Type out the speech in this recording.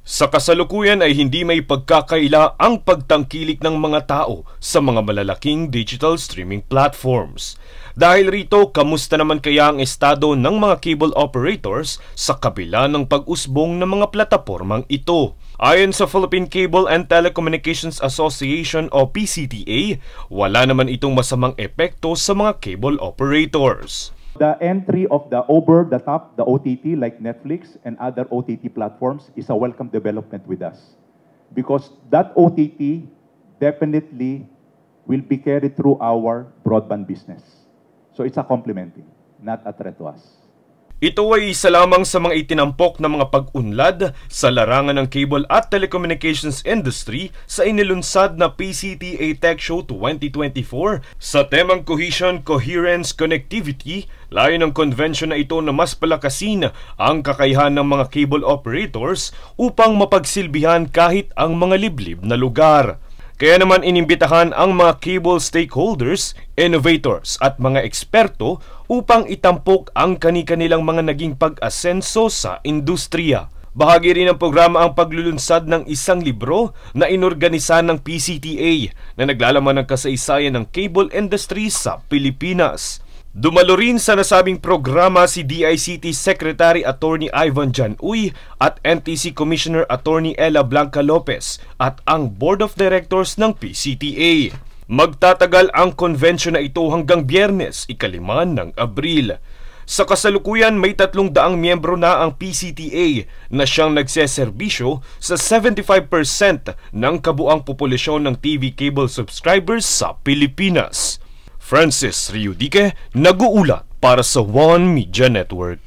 Sa kasalukuyan ay hindi may pagkakaila ang pagtangkilik ng mga tao sa mga malalaking digital streaming platforms. Dahil rito, kamusta naman kaya ang estado ng mga cable operators sa kabila ng pag-usbong ng mga platapormang ito? Ayon sa Philippine Cable and Telecommunications Association o PCTA, wala naman itong masamang epekto sa mga cable operators. The entry of the over-the-top, the OTT like Netflix and other OTT platforms is a welcome development with us. Because that OTT definitely will be carried through our broadband business. So it's a complementing, not a threat to us. Ito ay isa lamang sa mga itinampok na mga pag-unlad sa larangan ng cable at telecommunications industry sa inilunsad na PCTA Tech Show 2024 sa temang Cohesion, Coherence, Connectivity. Layo ng convention na ito na mas palakasin ang kakayahan ng mga cable operators upang mapagsilbihan kahit ang mga liblib na lugar. Kaya naman inimbitahan ang mga cable stakeholders, innovators at mga eksperto upang itampok ang kani-kanilang mga naging pag-asenso sa industriya. Bahagi rin ng programa ang paglulunsad ng isang libro na inorganisa ng PCTA na naglalaman ng kasaysayan ng cable industry sa Pilipinas. Dumalo rin sa nasabing programa si DICT Secretary Attorney Ivan Jan Uy at NTC Commissioner Attorney Ella Blanca Lopez at ang Board of Directors ng PCTA. Magtatagal ang convention na ito hanggang Biyernes, 5 ng Abril. Sa kasalukuyan, may 300 miyembro na ang PCTA na siyang nagseserbisyo sa 75% ng kabuang populasyon ng TV cable subscribers sa Pilipinas. Francis Riudique, nag-uulat para sa One Media Network.